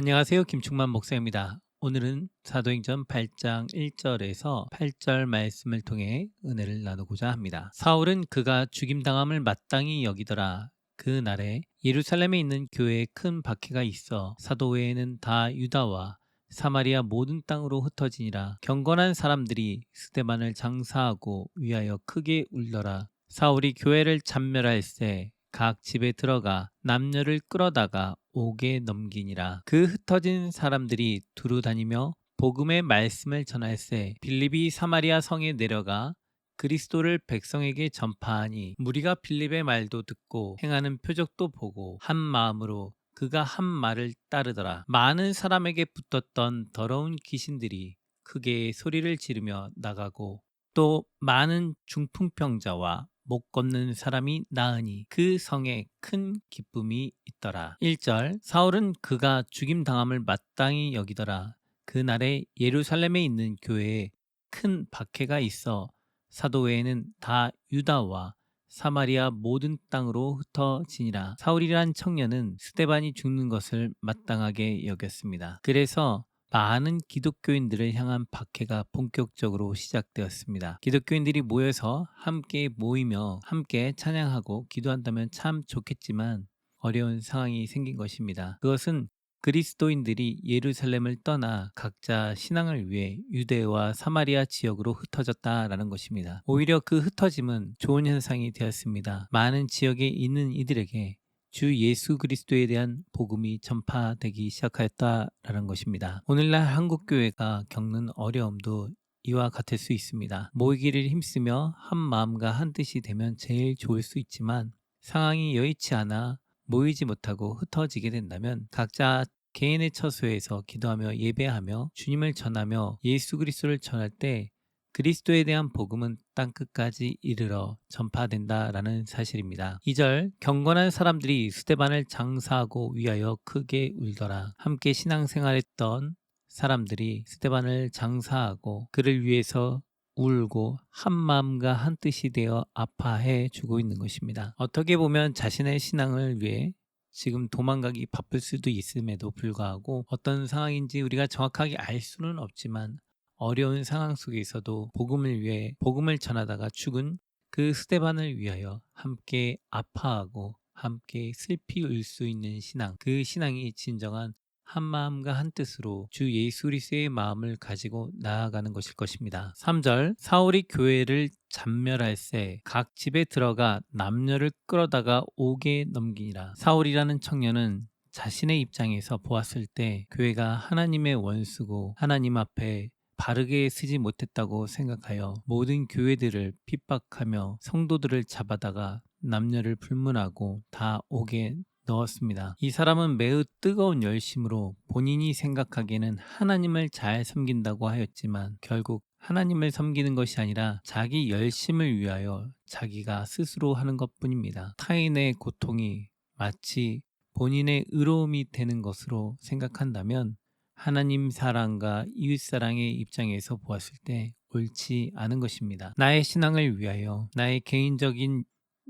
안녕하세요. 김충만 목사입니다. 오늘은 사도행전 8장 1절에서 8절 말씀을 통해 은혜를 나누고자 합니다. 사울은 그가 죽임당함을 마땅히 여기더라. 그 날에 예루살렘에 있는 교회에 큰 박해가 있어 사도 외에는 다 유다와 사마리아 모든 땅으로 흩어지니라. 경건한 사람들이 스데반을 장사하고 위하여 크게 울더라. 사울이 교회를 참멸할세 각 집에 들어가 남녀를 끌어다가 옥에 넘기니라. 그 흩어진 사람들이 두루 다니며 복음의 말씀을 전할세 빌립이 사마리아 성에 내려가 그리스도를 백성에게 전파하니 무리가 빌립의 말도 듣고 행하는 표적도 보고 한 마음으로 그가 한 말을 따르더라. 많은 사람에게 붙었던 더러운 귀신들이 크게 소리를 지르며 나가고 또 많은 중풍병자와 못 걷는 사람이 나으니 그 성에 큰 기쁨이 있더라. 1절 사울은 그가 죽임당함을 마땅히 여기더라. 그 날에 예루살렘에 있는 교회에 큰 박해가 있어 사도 외에는 다 유다와 사마리아 모든 땅으로 흩어지니라. 사울이란 청년은 스데반이 죽는 것을 마땅하게 여겼습니다. 그래서 많은 기독교인들을 향한 박해가 본격적으로 시작되었습니다. 기독교인들이 모여서 함께 모이며 함께 찬양하고 기도한다면 참 좋겠지만 어려운 상황이 생긴 것입니다. 그것은 그리스도인들이 예루살렘을 떠나 각자 신앙을 위해 유대와 사마리아 지역으로 흩어졌다라는 것입니다. 오히려 그 흩어짐은 좋은 현상이 되었습니다. 많은 지역에 있는 이들에게 주 예수 그리스도에 대한 복음이 전파되기 시작하였다라는 것입니다. 오늘날 한국 교회가 겪는 어려움도 이와 같을 수 있습니다. 모이기를 힘쓰며 한 마음과 한 뜻이 되면 제일 좋을 수 있지만 상황이 여의치 않아 모이지 못하고 흩어지게 된다면 각자 개인의 처소에서 기도하며 예배하며 주님을 전하며 예수 그리스도를 전할 때 그리스도에 대한 복음은 땅끝까지 이르러 전파된다라는 사실입니다. 2절 경건한 사람들이 스데반을 장사하고 위하여 크게 울더라. 함께 신앙생활했던 사람들이 스데반을 장사하고 그를 위해서 울고 한 마음과 한 뜻이 되어 아파해 주고 있는 것입니다. 어떻게 보면 자신의 신앙을 위해 지금 도망가기 바쁠 수도 있음에도 불구하고 어떤 상황인지 우리가 정확하게 알 수는 없지만 어려운 상황 속에서도 복음을 위해 복음을 전하다가 죽은 그 스데반을 위하여 함께 아파하고 함께 슬피 울 수 있는 신앙, 그 신앙이 진정한 한 마음과 한 뜻으로 주 예수 그리스도의 마음을 가지고 나아가는 것일 것입니다. 3절 사울이 교회를 잔멸할세 각 집에 들어가 남녀를 끌어다가 옥에 넘기니라. 사울이라는 청년은 자신의 입장에서 보았을 때 교회가 하나님의 원수고 하나님 앞에 바르게 쓰지 못했다고 생각하여 모든 교회들을 핍박하며 성도들을 잡아다가 남녀를 불문하고 다 옥에 넣었습니다. 이 사람은 매우 뜨거운 열심으로 본인이 생각하기에는 하나님을 잘 섬긴다고 하였지만 결국 하나님을 섬기는 것이 아니라 자기 열심을 위하여 자기가 스스로 하는 것뿐입니다. 타인의 고통이 마치 본인의 의로움이 되는 것으로 생각한다면 하나님 사랑과 이웃 사랑의 입장에서 보았을 때 옳지 않은 것입니다. 나의 신앙을 위하여 나의 개인적인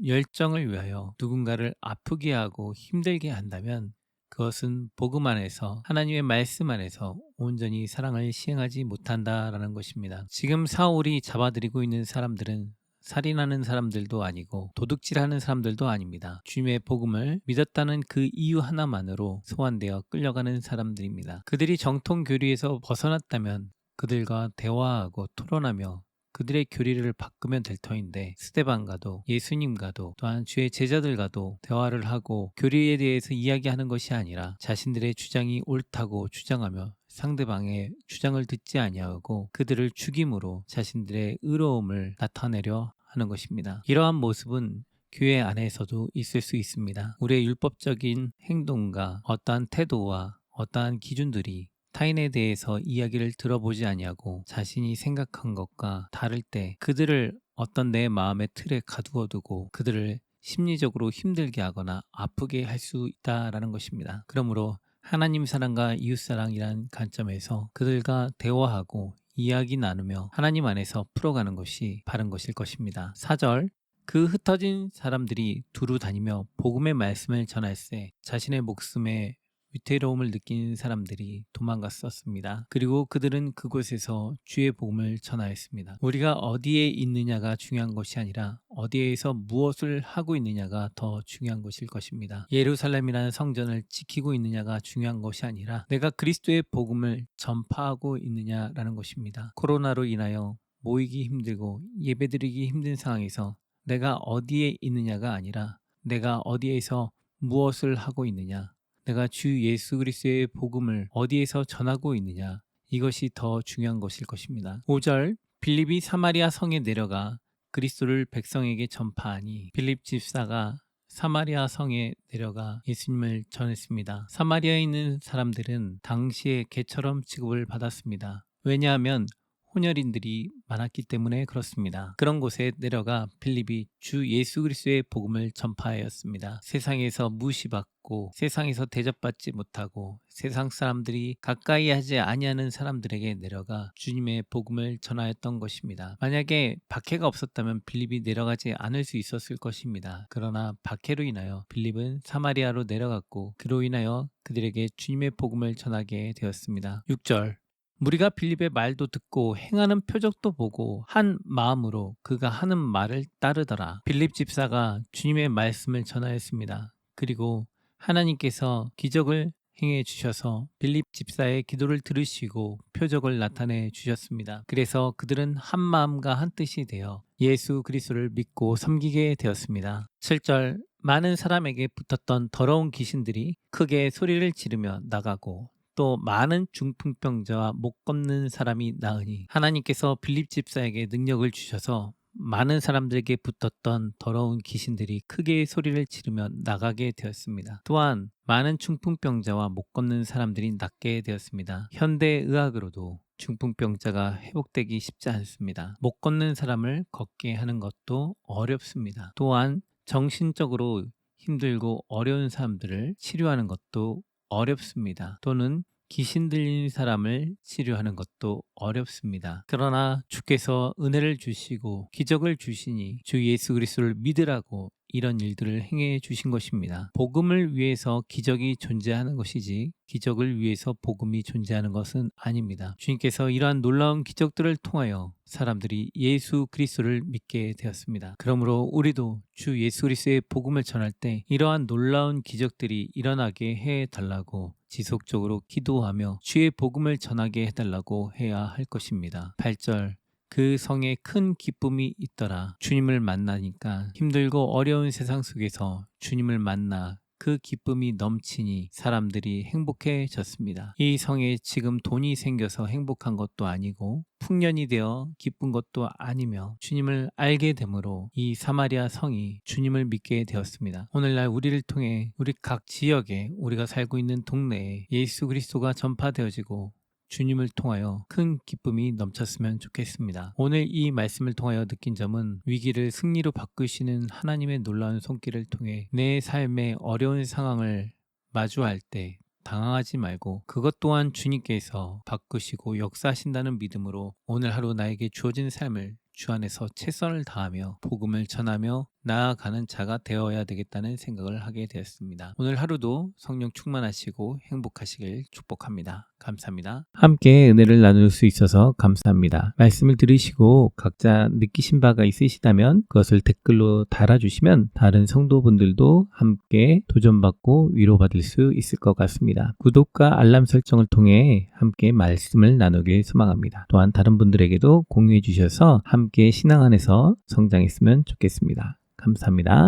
열정을 위하여 누군가를 아프게 하고 힘들게 한다면 그것은 복음 안에서 하나님의 말씀 안에서 온전히 사랑을 시행하지 못한다라는 것입니다. 지금 사울이 잡아들이고 있는 사람들은 살인하는 사람들도 아니고 도둑질하는 사람들도 아닙니다. 주님의 복음을 믿었다는 그 이유 하나만으로 소환되어 끌려가는 사람들입니다. 그들이 정통 교리에서 벗어났다면 그들과 대화하고 토론하며 그들의 교리를 바꾸면 될 터인데 스데반과도 예수님과도 또한 주의 제자들과도 대화를 하고 교리에 대해서 이야기하는 것이 아니라 자신들의 주장이 옳다고 주장하며 상대방의 주장을 듣지 아니하고 그들을 죽임으로 자신들의 의로움을 나타내려 하는 것입니다. 이러한 모습은 교회 안에서도 있을 수 있습니다. 우리의 율법적인 행동과 어떠한 태도와 어떠한 기준들이 타인에 대해서 이야기를 들어보지 아니하고 자신이 생각한 것과 다를 때 그들을 어떤 내 마음의 틀에 가두어 두고 그들을 심리적으로 힘들게 하거나 아프게 할 수 있다라는 것입니다. 그러므로 하나님 사랑과 이웃 사랑이란 관점에서 그들과 대화하고 이야기 나누며 하나님 안에서 풀어가는 것이 바른 것일 것입니다. 4절 그 흩어진 사람들이 두루 다니며 복음의 말씀을 전할세 자신의 목숨에 위태로움을 느낀 사람들이 도망갔었습니다. 그리고 그들은 그곳에서 주의 복음을 전하였습니다. 우리가 어디에 있느냐가 중요한 것이 아니라 어디에서 무엇을 하고 있느냐가 더 중요한 것일 것입니다. 예루살렘이라는 성전을 지키고 있느냐가 중요한 것이 아니라 내가 그리스도의 복음을 전파하고 있느냐라는 것입니다. 코로나로 인하여 모이기 힘들고 예배드리기 힘든 상황에서 내가 어디에 있느냐가 아니라 내가 어디에서 무엇을 하고 있느냐, 내가 주 예수 그리스도의 복음을 어디에서 전하고 있느냐, 이것이 더 중요한 것일 것입니다. 5절, 빌립이 사마리아 성에 내려가 그리스도를 백성에게 전파하니 빌립 집사가 사마리아 성에 내려가 예수님을 전했습니다. 사마리아에 있는 사람들은 당시에 개처럼 취급을 받았습니다. 왜냐하면 혼혈인들이 많았기 때문에 그렇습니다. 그런 곳에 내려가 빌립이 주 예수 그리스도의 복음을 전파하였습니다. 세상에서 무시받고 세상에서 대접받지 못하고 세상 사람들이 가까이 하지 아니하는 사람들에게 내려가 주님의 복음을 전하였던 것입니다. 만약에 박해가 없었다면 빌립이 내려가지 않을 수 있었을 것입니다. 그러나 박해로 인하여 빌립은 사마리아로 내려갔고 그로 인하여 그들에게 주님의 복음을 전하게 되었습니다. 6절, 무리가 빌립의 말도 듣고 행하는 표적도 보고 한 마음으로 그가 하는 말을 따르더라. 빌립 집사가 주님의 말씀을 전하였습니다. 그리고 하나님께서 기적을 행해 주셔서 빌립 집사의 기도를 들으시고 표적을 나타내 주셨습니다. 그래서 그들은 한 마음과 한 뜻이 되어 예수 그리스도를 믿고 섬기게 되었습니다. 7절, 많은 사람에게 붙었던 더러운 귀신들이 크게 소리를 지르며 나가고 또 많은 중풍병자와 못 걷는 사람이 나으니 하나님께서 빌립 집사에게 능력을 주셔서 많은 사람들에게 붙었던 더러운 귀신들이 크게 소리를 지르며 나가게 되었습니다. 또한 많은 중풍병자와 못 걷는 사람들이 낫게 되었습니다. 현대의학으로도 중풍병자가 회복되기 쉽지 않습니다. 못 걷는 사람을 걷게 하는 것도 어렵습니다. 또한 정신적으로 힘들고 어려운 사람들을 치료하는 것도 어렵습니다. 또는 귀신 들린 사람을 치료하는 것도 어렵습니다. 그러나 주께서 은혜를 주시고 기적을 주시니 주 예수 그리스도를 믿으라고 이런 일들을 행해 주신 것입니다. 복음을 위해서 기적이 존재하는 것이지 기적을 위해서 복음이 존재하는 것은 아닙니다. 주님께서 이러한 놀라운 기적들을 통하여 사람들이 예수 그리스도를 믿게 되었습니다. 그러므로 우리도 주 예수 그리스도의 복음을 전할 때 이러한 놀라운 기적들이 일어나게 해달라고 지속적으로 기도하며 주의 복음을 전하게 해달라고 해야 할 것입니다. 8절, 그 성에 큰 기쁨이 있더라. 주님을 만나니까 힘들고 어려운 세상 속에서 주님을 만나 그 기쁨이 넘치니 사람들이 행복해졌습니다. 이 성에 지금 돈이 생겨서 행복한 것도 아니고 풍년이 되어 기쁜 것도 아니며 주님을 알게 되므로 이 사마리아 성이 주님을 믿게 되었습니다. 오늘날 우리를 통해 우리 각 지역에 우리가 살고 있는 동네에 예수 그리스도가 전파되어지고 주님을 통하여 큰 기쁨이 넘쳤으면 좋겠습니다. 오늘 이 말씀을 통하여 느낀 점은 위기를 승리로 바꾸시는 하나님의 놀라운 손길을 통해 내 삶의 어려운 상황을 마주할 때 당황하지 말고 그것 또한 주님께서 바꾸시고 역사하신다는 믿음으로 오늘 하루 나에게 주어진 삶을 주 안에서 최선을 다하며 복음을 전하며 나아가는 자가 되어야 되겠다는 생각을 하게 되었습니다. 오늘 하루도 성령 충만하시고 행복하시길 축복합니다. 감사합니다. 함께 은혜를 나눌 수 있어서 감사합니다. 말씀을 들으시고 각자 느끼신 바가 있으시다면 그것을 댓글로 달아주시면 다른 성도분들도 함께 도전받고 위로받을 수 있을 것 같습니다. 구독과 알람 설정을 통해 함께 말씀을 나누길 소망합니다. 또한 다른 분들에게도 공유해 주셔서 함께 신앙 안에서 성장했으면 좋겠습니다. 감사합니다.